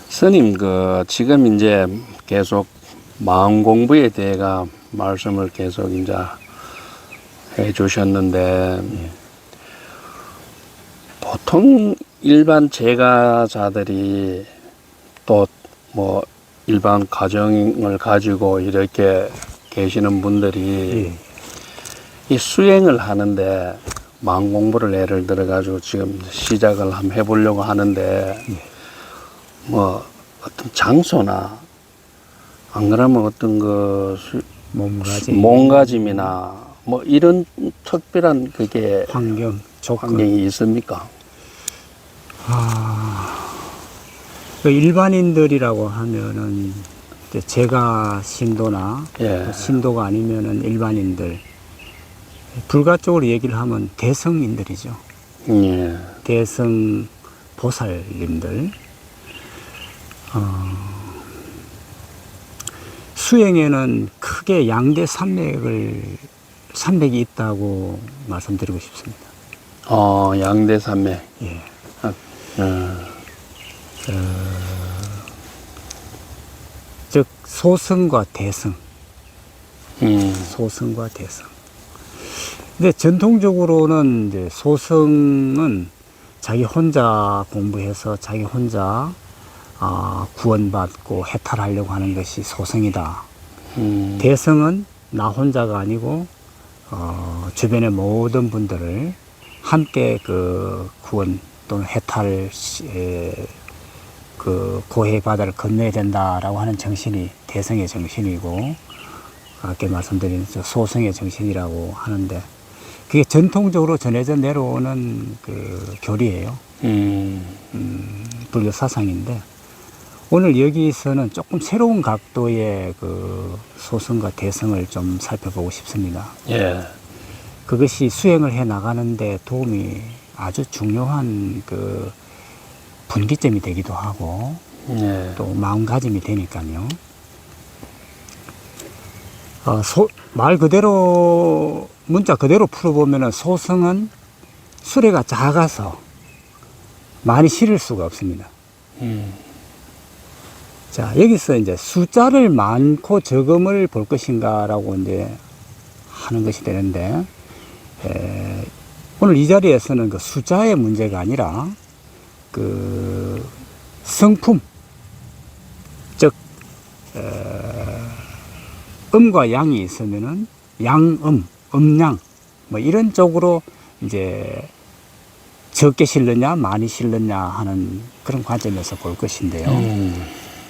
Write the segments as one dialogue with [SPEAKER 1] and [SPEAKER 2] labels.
[SPEAKER 1] 스님, 지금 이제 계속 마음 공부에 대해가 말씀을 계속 이제 해 주셨는데, 보통 일반 제가자들이 또 뭐 일반 가정을 가지고 이렇게 계시는 분들이 이 수행을 하는데 마음 공부를 예를 들어 가지고 지금 시작을 한번 해보려고 하는데 뭐 어떤 장소나 안 그러면 어떤 몸가짐이나 뭐 이런 특별한 그게 환경이 있습니까?
[SPEAKER 2] 그 일반인들이라고 하면은 제가 신도나 신도가 아니면은 일반인들, 불가적으로 얘기를 하면 대성인들이죠. 대성 보살님들. 수행에는 크게 양대 산맥이 있다고 말씀드리고 싶습니다.
[SPEAKER 1] 양대 산맥.
[SPEAKER 2] 예. 즉 소승과 대승. 소승과 대승. 근데 전통적으로는 이제 소승은 자기 혼자 공부해서 자기 혼자 구원받고 해탈하려고 하는 것이 소승이다. 대승은 나 혼자가 아니고 주변의 모든 분들을 함께 그 구원 또는 해탈 그 고해의 바다를 건너야 된다라고 하는 정신이 대승의 정신이고, 아까 말씀드린 소승의 정신이라고 하는데, 그게 전통적으로 전해져 내려오는 그 교리예요. 불교 사상인데, 오늘 여기서는 조금 새로운 각도의 그 소승과 대승을 좀 살펴보고 싶습니다. 그것이 수행을 해 나가는데 도움이 아주 중요한 그 분기점이 되기도 하고, 또 마음가짐이 되니까요. 말 그대로, 문자 그대로 풀어보면은 소승은 수레가 작아서 많이 실을 수가 없습니다. 자, 여기서 이제 숫자를 많고 적음을 볼 것인가라고 이제 하는 것이 되는데, 오늘 이 자리에서는 그 숫자의 문제가 아니라 그 성품, 즉 음과 양이 있으면은 양음, 음양 뭐 이런 쪽으로 이제 적게 실느냐 많이 실느냐 하는 그런 관점에서 볼 것인데요.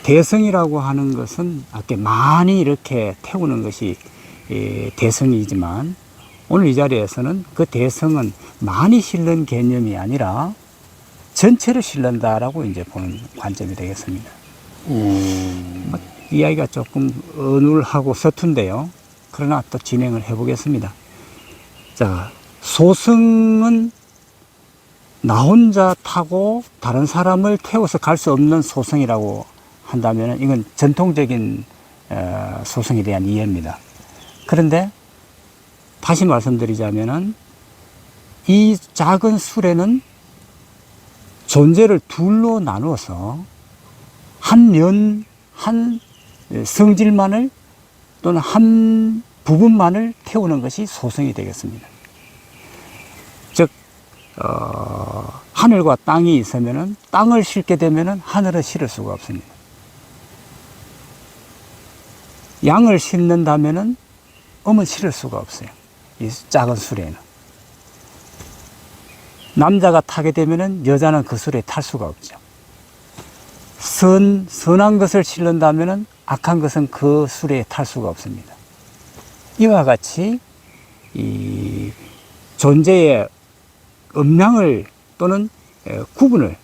[SPEAKER 2] 대성이라고 하는 것은 아까 많이 이렇게 태우는 것이 대성이지만, 오늘 이 자리에서는 그 대성은 많이 실는 개념이 아니라 전체를 실른다라고 이제 보는 관점이 되겠습니다. 이야기가 조금 어눌하고 서툰데요. 그러나 또 진행을 해보겠습니다. 자, 소승은 나 혼자 타고 다른 사람을 태워서 갈 수 없는 소승이라고 한다면 이건 전통적인 소승에 대한 이해입니다. 그런데 다시 말씀드리자면은 이 작은 수레는 존재를 둘로 나누어서 한 성질만을 또는 한 부분만을 태우는 것이 소승이 되겠습니다. 즉 하늘과 땅이 있으면은 땅을 싣게 되면은 하늘을 실을 수가 없습니다. 양을 싣는다면은 음을 실을 수가 없어요. 이 작은 수레는. 남자가 타게 되면은 여자는 그 수레에 탈 수가 없죠. 선한 것을 실른다면은 악한 것은 그 수레에 탈 수가 없습니다. 이와 같이 이 존재의 음양을 또는 구분을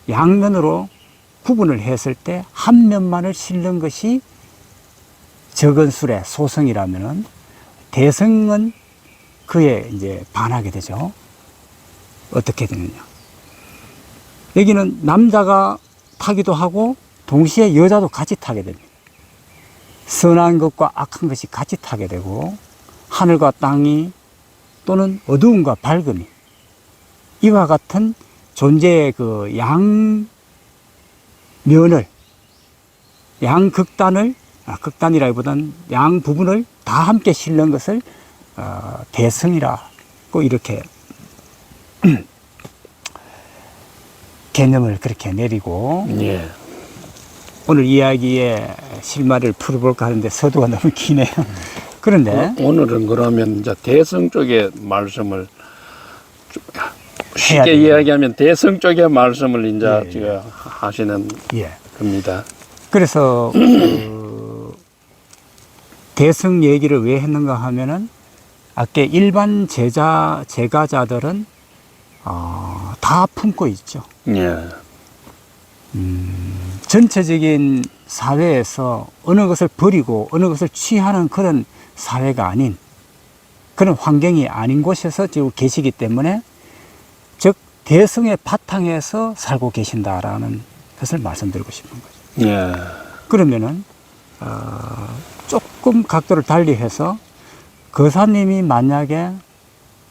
[SPEAKER 2] 양면으로 구분을 했을 때 한 면만을 실는 것이 적은 수레 소승이라면은, 대승은 그에 이제 반하게 되죠. 어떻게 되느냐? 여기는 남자가 타기도 하고 동시에 여자도 같이 타게 됩니다. 선한 것과 악한 것이 같이 타게 되고, 하늘과 땅이 또는 어두움과 밝음이 이와 같은 존재의 그 양면을, 양극단을, 극단이라기보다는 양 부분을 다 함께 실는 것을 대성이라고 이렇게 개념을 그렇게 내리고,
[SPEAKER 1] 예.
[SPEAKER 2] 오늘 이야기의 실마리를 풀어볼까 하는데 서두가 너무 기네요. 그런데
[SPEAKER 1] 오늘은 그러면 이제 대성 쪽의 말씀을
[SPEAKER 2] 해야
[SPEAKER 1] 쉽게
[SPEAKER 2] 돼요.
[SPEAKER 1] 이야기하면 대성 쪽의 말씀을 이제
[SPEAKER 2] 예,
[SPEAKER 1] 지금 하시는
[SPEAKER 2] 예.
[SPEAKER 1] 겁니다.
[SPEAKER 2] 그래서 대성 얘기를 왜 했는가 하면은 아까 일반 제가자들은 다 품고 있죠.
[SPEAKER 1] 예.
[SPEAKER 2] 전체적인 사회에서 어느 것을 버리고 어느 것을 취하는 그런 사회가 아닌, 그런 환경이 아닌 곳에서 지금 계시기 때문에, 즉 대성의 바탕에서 살고 계신다라는 것을 말씀드리고 싶은 거죠.
[SPEAKER 1] 예.
[SPEAKER 2] 그러면은 조금 각도를 달리해서 거사님이 만약에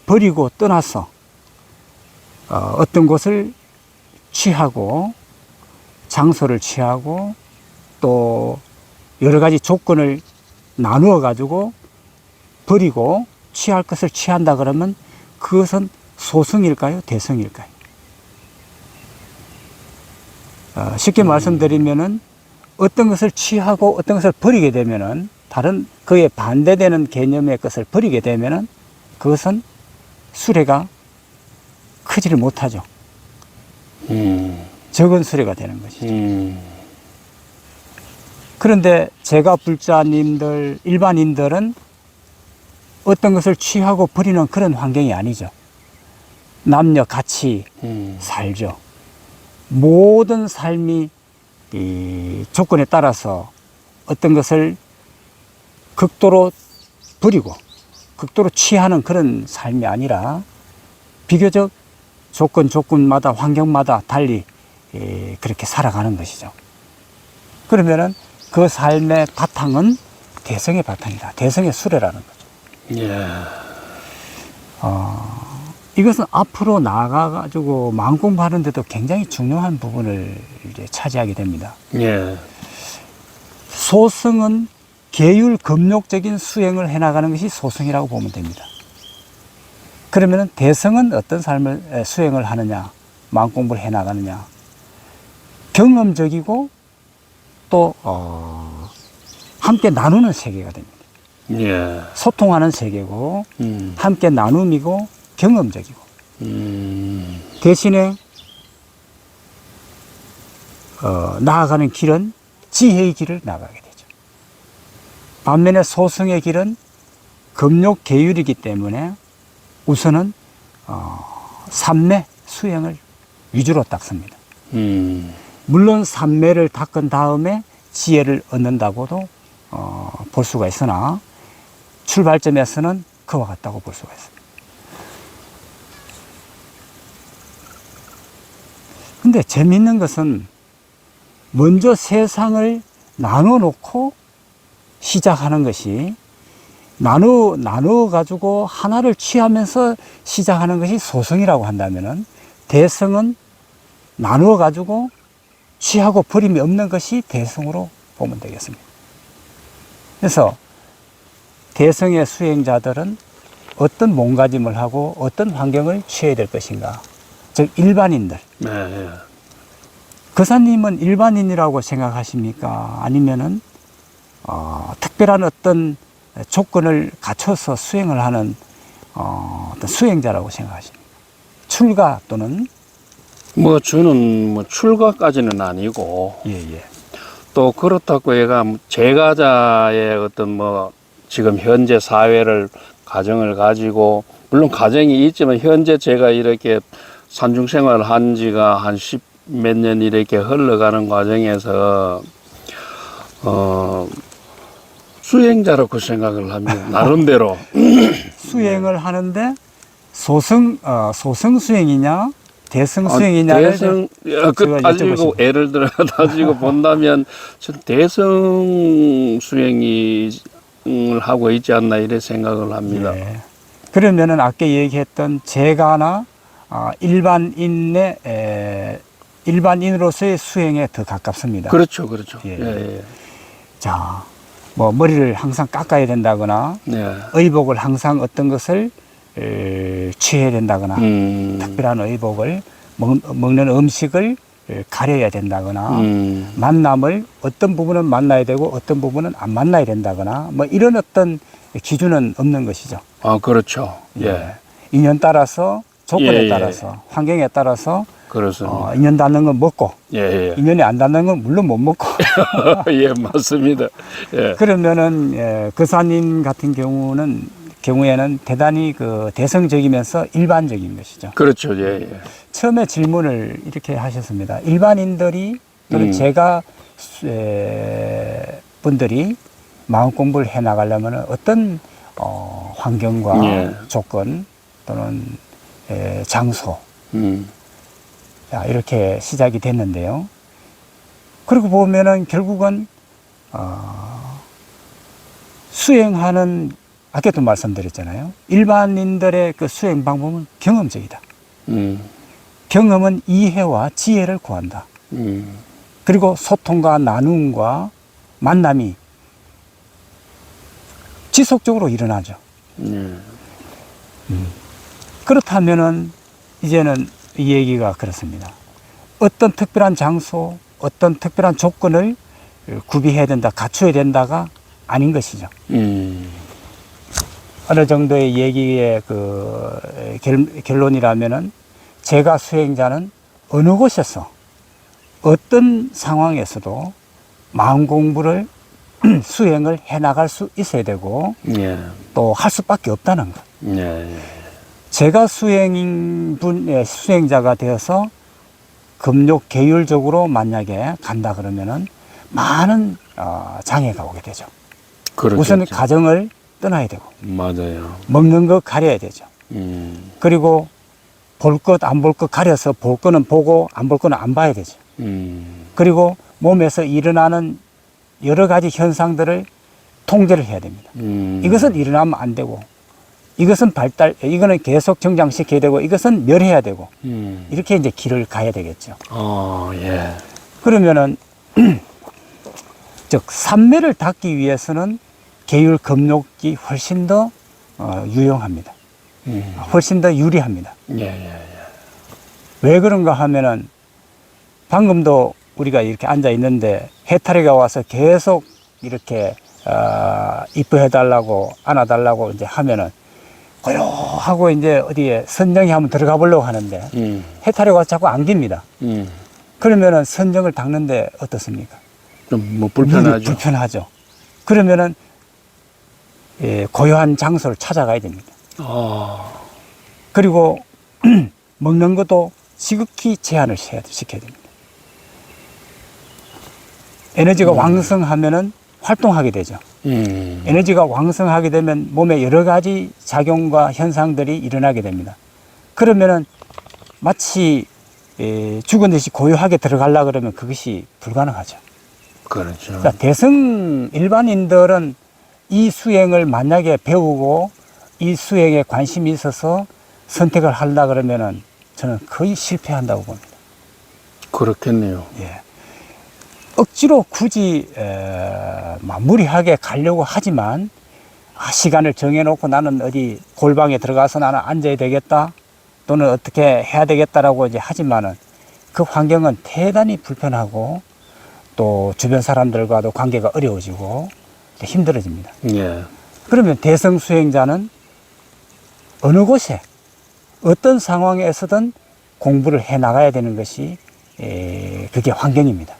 [SPEAKER 2] 버리고 떠나서 어떤 곳을 취하고 장소를 취하고 또 여러 가지 조건을 나누어 가지고 버리고 취할 것을 취한다 그러면 그것은 소승일까요? 대성일까요? 쉽게 말씀드리면은 어떤 것을 취하고 어떤 것을 버리게 되면은, 다른 그에 반대되는 개념의 것을 버리게 되면은 그것은 수레가 크지를 못하죠. 적은 수레가 되는 것이죠. 그런데 제가 불자님들, 일반인들은 어떤 것을 취하고 버리는 그런 환경이 아니죠. 남녀 같이 살죠. 모든 삶이 이 조건에 따라서 어떤 것을 극도로 버리고 극도로 취하는 그런 삶이 아니라 비교적 조건마다 환경마다 달리 그렇게 살아가는 것이죠. 그러면은 그 삶의 바탕은 대성의 바탕이다. 대성의 수레라는 거죠.
[SPEAKER 1] 예.
[SPEAKER 2] 이것은 앞으로 나아가가지고 만공하는 데도 굉장히 중요한 부분을 이제 차지하게 됩니다.
[SPEAKER 1] 예.
[SPEAKER 2] 소승은 계율 금욕적인 수행을 해나가는 것이 소승이라고 보면 됩니다. 그러면 대성은 어떤 삶을 수행을 하느냐, 만공부를 해나가느냐, 경험적이고 또 함께 나누는 세계가 됩니다.
[SPEAKER 1] 예.
[SPEAKER 2] 소통하는 세계고 함께 나눔이고 경험적이고, 대신에 나아가는 길은 지혜의 길을 나가게 되죠. 반면에 소승의 길은 금욕 계율이기 때문에 우선은 삼매 수행을 위주로 닦습니다. 물론 삼매를 닦은 다음에 지혜를 얻는다고도 볼 수가 있으나 출발점에서는 그와 같다고 볼 수가 있습니다. 근데 재미있는 것은 먼저 세상을 나눠 놓고 시작하는 것이, 나누어 가지고 하나를 취하면서 시작하는 것이 소승이라고 한다면은, 대성은 나누어 가지고 취하고 버림이 없는 것이 대성으로 보면 되겠습니다. 그래서 대성의 수행자들은 어떤 몸가짐을 하고 어떤 환경을 취해야 될 것인가, 즉 일반인들.
[SPEAKER 1] 예.
[SPEAKER 2] 거사님은 일반인이라고 생각하십니까? 아니면은 특별한 어떤 조건을 갖춰서 수행을 하는 어떤 수행자라고 생각하십니까? 출가 또는?
[SPEAKER 1] 뭐 저는 뭐 출가까지는 아니고,
[SPEAKER 2] 예.
[SPEAKER 1] 또 그렇다고 얘가 제가자의 어떤 뭐 지금 현재 사회를 가정을 가지고, 물론 가정이 있지만 현재 제가 이렇게 산중 생활을 한 지가 한 10 몇 년 이렇게 흘러가는 과정에서 수행자라고 생각을 합니다. 나름대로.
[SPEAKER 2] 수행을 하는데 소승 수행이냐 대성 수행이냐를
[SPEAKER 1] 대성,
[SPEAKER 2] 제가
[SPEAKER 1] 따지고
[SPEAKER 2] 여쭤보겠습니다.
[SPEAKER 1] 예를 들어 따지고 본다면 전 대성 수행을 하고 있지 않나 이래 생각을 합니다.
[SPEAKER 2] 예. 그러면은 아까 얘기했던 제가나 일반인으로서의 수행에 더 가깝습니다.
[SPEAKER 1] 그렇죠, 그렇죠.
[SPEAKER 2] 예.
[SPEAKER 1] 예, 예.
[SPEAKER 2] 자, 뭐 머리를 항상 깎아야 된다거나
[SPEAKER 1] 네.
[SPEAKER 2] 의복을 항상 어떤 것을 취해야 된다거나 특별한 의복을 먹는 음식을 가려야 된다거나 만남을 어떤 부분은 만나야 되고 어떤 부분은 안 만나야 된다거나 뭐 이런 어떤 기준은 없는 것이죠.
[SPEAKER 1] 아, 그렇죠. 예.
[SPEAKER 2] 인연 따라서 조건에
[SPEAKER 1] 예, 예.
[SPEAKER 2] 따라서 환경에 따라서
[SPEAKER 1] 그렇습니다.
[SPEAKER 2] 인연 닿는 건 먹고
[SPEAKER 1] 예, 예.
[SPEAKER 2] 인연이 안 닿는 건 물론 못 먹고
[SPEAKER 1] 예, 맞습니다. 예.
[SPEAKER 2] 그러면은 거사님 같은 경우에는 대단히 그 대성적이면서 일반적인 것이죠.
[SPEAKER 1] 그렇죠. 예, 예.
[SPEAKER 2] 처음에 질문을 이렇게 하셨습니다. 일반인들이 또는 제가 분들이 마음 공부를 해 나가려면 어떤 환경과
[SPEAKER 1] 예.
[SPEAKER 2] 조건 또는 장소 이렇게 시작이 됐는데요. 그리고 보면은 결국은 수행하는 아까도 말씀드렸잖아요. 일반인들의 그 수행 방법은 경험적이다. 경험은 이해와 지혜를 구한다. 그리고 소통과 나눔과 만남이 지속적으로 일어나죠. 그렇다면은 이제는 이 얘기가 그렇습니다. 어떤 특별한 장소, 어떤 특별한 조건을 구비해야 된다, 갖춰야 된다가 아닌 것이죠. 어느 정도의 얘기의 그 결론이라면은 제가 수행자는 어느 곳에서 어떤 상황에서도 마음 공부를 수행을 해 나갈 수 있어야 되고
[SPEAKER 1] 예.
[SPEAKER 2] 또 할 수밖에 없다는 것.
[SPEAKER 1] 예.
[SPEAKER 2] 제가 수행자가 되어서 금욕 계율적으로 만약에 간다 그러면은 많은 장애가 오게 되죠.
[SPEAKER 1] 그렇겠죠.
[SPEAKER 2] 우선 가정을 떠나야 되고
[SPEAKER 1] 맞아요.
[SPEAKER 2] 먹는 거 가려야 되죠. 그리고 볼 것 안 볼 것 가려서 볼 거는 보고 안 볼 거는 안 봐야 되죠. 그리고 몸에서 일어나는 여러 가지 현상들을 통제를 해야 됩니다. 이것은 일어나면 안 되고 이것은 이거는 계속 정장시켜야 되고 이것은 멸해야 되고 이렇게 이제 길을 가야 되겠죠.
[SPEAKER 1] 예.
[SPEAKER 2] 그러면은 즉 삼매를 닦기 위해서는 계율 금욕이 훨씬 더 유용합니다. 훨씬 더 유리합니다.
[SPEAKER 1] 예.
[SPEAKER 2] 왜 그런가 하면은 방금도 우리가 이렇게 앉아 있는데 해탈이가 와서 계속 이렇게 이뻐해 달라고 안아달라고 이제 하면은 고요하고 이제 어디에 선정이 한번 들어가 보려고 하는데 해탈이가 와서 자꾸 안깁니다. 그러면은 선정을 닦는데 어떻습니까?
[SPEAKER 1] 좀 뭐 불편하죠.
[SPEAKER 2] 불편하죠. 그러면은 고요한 장소를 찾아가야 됩니다. 그리고 먹는 것도 지극히 제한을 시켜야 됩니다. 에너지가 왕성하면은 활동하게 되죠. 에너지가 왕성하게 되면 몸에 여러 가지 작용과 현상들이 일어나게 됩니다. 그러면은 마치 죽은 듯이 고요하게 들어가려고 그러면 그것이 불가능하죠.
[SPEAKER 1] 그렇죠.
[SPEAKER 2] 자, 대성 일반인들은 이 수행을 만약에 배우고 이 수행에 관심이 있어서 선택을 하려고 그러면은 저는 거의 실패한다고 봅니다.
[SPEAKER 1] 그렇겠네요.
[SPEAKER 2] 예. 억지로 굳이 무리하게 가려고 하지만 시간을 정해놓고 나는 어디 골방에 들어가서 나는 앉아야 되겠다 또는 어떻게 해야 되겠다라고 이제 하지만은 그 환경은 대단히 불편하고 또 주변 사람들과도 관계가 어려워지고 힘들어집니다.
[SPEAKER 1] 예.
[SPEAKER 2] 그러면 대성 수행자는 어느 곳에 어떤 상황에서든 공부를 해 나가야 되는 것이 그게 환경입니다.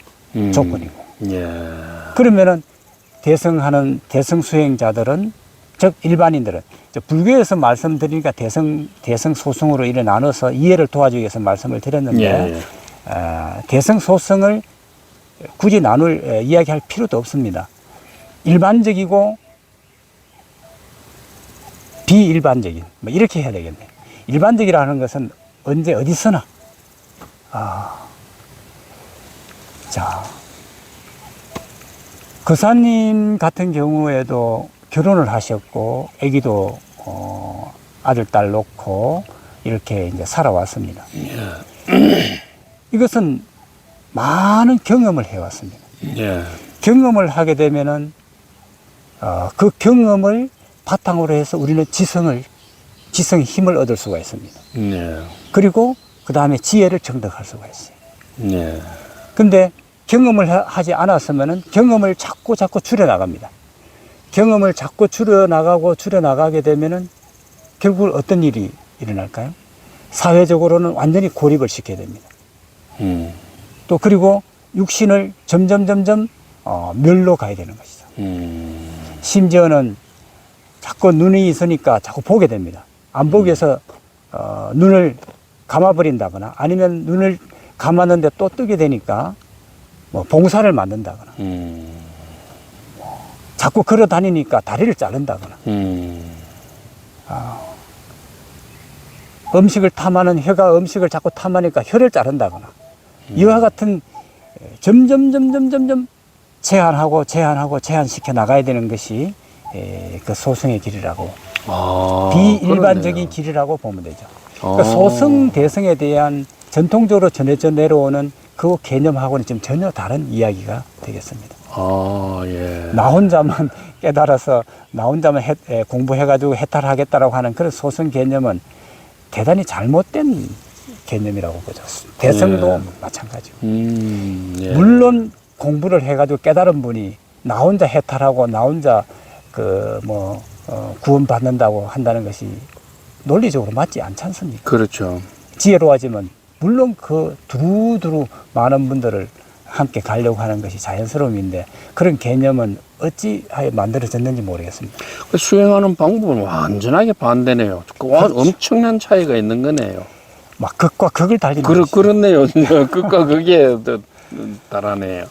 [SPEAKER 2] 조건이고.
[SPEAKER 1] 예.
[SPEAKER 2] 그러면은 대성 수행자들은 즉 일반인들은 불교에서 말씀드리니까 대성 소승으로 이래 나눠서 이해를 도와주기 위해서 말씀을 드렸는데 대성 소승을 굳이 이야기할 필요도 없습니다. 일반적이고 비일반적인 뭐 이렇게 해야 되겠네요. 일반적이라는 것은 언제 어디서나 자, 거사님 같은 경우에도 결혼을 하셨고 아기도 아들 딸 놓고 이렇게 이제 살아왔습니다. 이것은 많은 경험을 해왔습니다.
[SPEAKER 1] 예.
[SPEAKER 2] 경험을 하게 되면은 그 경험을 바탕으로 해서 우리는 지성의 힘을 얻을 수가 있습니다.
[SPEAKER 1] 예.
[SPEAKER 2] 그리고 그 다음에 지혜를 정득할 수가 있어요.
[SPEAKER 1] 예.
[SPEAKER 2] 근데 경험을 하지 않았으면은 경험을 자꾸 줄여나갑니다. 경험을 자꾸 줄여나가게 되면은 결국 어떤 일이 일어날까요? 사회적으로는 완전히 고립을 시켜야 됩니다. 또 그리고 육신을 점점 멸로 가야 되는 것이죠. 심지어는 자꾸 눈이 있으니까 자꾸 보게 됩니다. 안 보기 위해서 눈을 감아버린다거나 아니면 눈을 감았는데 또 뜨게 되니까 뭐 봉사를 만든다거나 자꾸 걸어 다니니까 다리를 자른다거나 음식을 탐하는 혀가 음식을 자꾸 탐하니까 혀를 자른다거나 이와 같은 점점 제한시켜 나가야 되는 것이 그 소승의 길이라고 비일반적인
[SPEAKER 1] 그렇네요.
[SPEAKER 2] 길이라고 보면 되죠. 그러니까 소승 대승에 대한 전통적으로 전해져 내려오는 그 개념하고는 좀 전혀 다른 이야기가 되겠습니다.
[SPEAKER 1] 예.
[SPEAKER 2] 나 혼자만 깨달아서 나 혼자만 공부해가지고 해탈하겠다라고 하는 그런 소승 개념은 대단히 잘못된 개념이라고 보죠. 대승도 마찬가지고.
[SPEAKER 1] 예.
[SPEAKER 2] 물론 공부를 해가지고 깨달은 분이 나 혼자 해탈하고 나 혼자 구원받는다고 한다는 것이 논리적으로 맞지 않지 않습니까?
[SPEAKER 1] 그렇죠.
[SPEAKER 2] 지혜로워지면 물론 그 두루두루 많은 분들을 함께 가려고 하는 것이 자연스러움인데 그런 개념은 어찌하여 만들어졌는지 모르겠습니다.
[SPEAKER 1] 그 수행하는 방법은 완전하게 반대네요. 엄청난 차이가 있는 거네요.
[SPEAKER 2] 막 극과 극을 달리는 것이죠.
[SPEAKER 1] 그렇네요. 극과 극에 달하네요.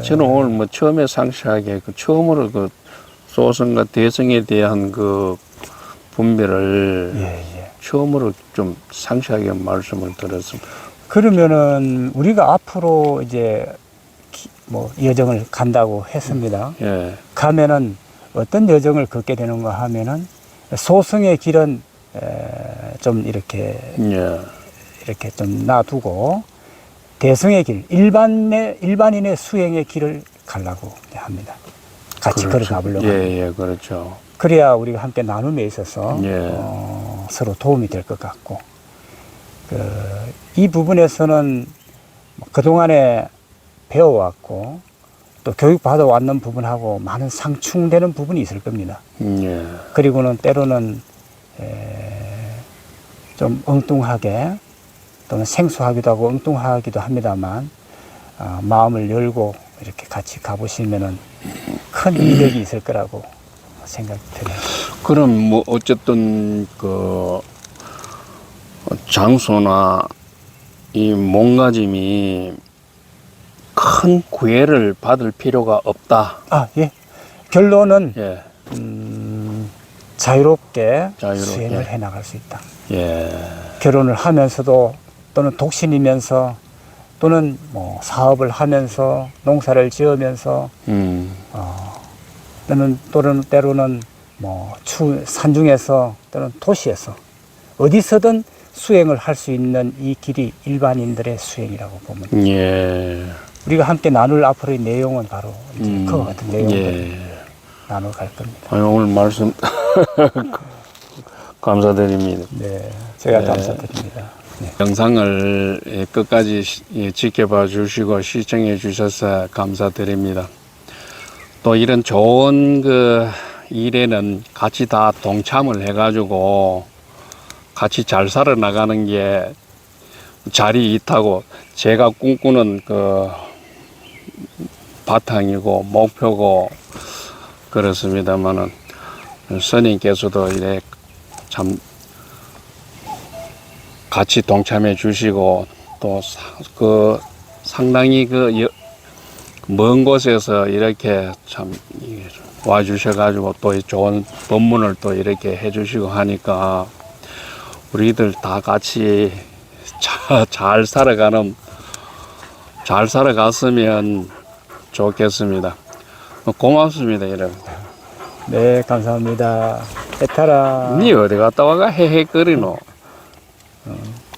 [SPEAKER 1] 저는 오늘 뭐 처음에 상세하게 처음으로 그 소승과 대승에 대한 그 분별을 처음으로 좀 상세하게 말씀을 드렸습니다.
[SPEAKER 2] 그러면은 우리가 앞으로 이제 여정을 간다고 했습니다.
[SPEAKER 1] 예.
[SPEAKER 2] 가면은 어떤 여정을 걷게 되는가 하면은 소승의 길은 좀 이렇게 좀 놔두고 대승의 길, 일반인의 수행의 길을 가려고 합니다. 같이
[SPEAKER 1] 그렇죠.
[SPEAKER 2] 걸어 가보려고.
[SPEAKER 1] 그렇죠.
[SPEAKER 2] 그래야 우리가 함께 나눔에 있어서 서로 도움이 될 것 같고, 이 부분에서는 그동안에 배워왔고 또 교육받아 왔는 부분하고 많은 상충되는 부분이 있을 겁니다. 그리고는 때로는 좀 엉뚱하게 또는 생소하기도 하고 엉뚱하기도 합니다만 마음을 열고 이렇게 같이 가보시면은 큰 이득이 있을 거라고 생각이 드네요.
[SPEAKER 1] 그럼 뭐 어쨌든 그 장소나 이 몸가짐이 큰 구애를 받을 필요가 없다.
[SPEAKER 2] 결론은 자유롭게 수행을 해 나갈 수 있다. 결혼을 하면서도 또는 독신이면서 또는 뭐 사업을 하면서 농사를 지으면서 또는 때로는 뭐 산중에서 또는 도시에서 어디서든 수행을 할 수 있는 이 길이 일반인들의 수행이라고 보면 우리가 함께 나눌 앞으로의 내용은 바로 이제 그와 같은 내용을 나눠갈 겁니다.
[SPEAKER 1] 오늘 말씀 감사드립니다.
[SPEAKER 2] 네, 제가 감사드립니다.
[SPEAKER 1] 영상을 끝까지 지켜봐 주시고 시청해 주셔서 감사드립니다. 또 이런 좋은 그 일에는 같이 다 동참을 해가지고 같이 잘 살아나가는 게 자리 있다고 제가 꿈꾸는 그 바탕이고 목표고 그렇습니다만은 스님께서도 이래 참 같이 동참해 주시고 또 그 상당히 그 먼 곳에서 이렇게 참 와 주셔가지고 또 좋은 법문을 또 이렇게 해 주시고 하니까 우리들 다 같이 잘 살아갔으면 좋겠습니다. 고맙습니다, 여러분.
[SPEAKER 2] 네, 감사합니다. 해탈아.
[SPEAKER 1] 니 어디 갔다 와가 헤헤거리노?
[SPEAKER 2] 어,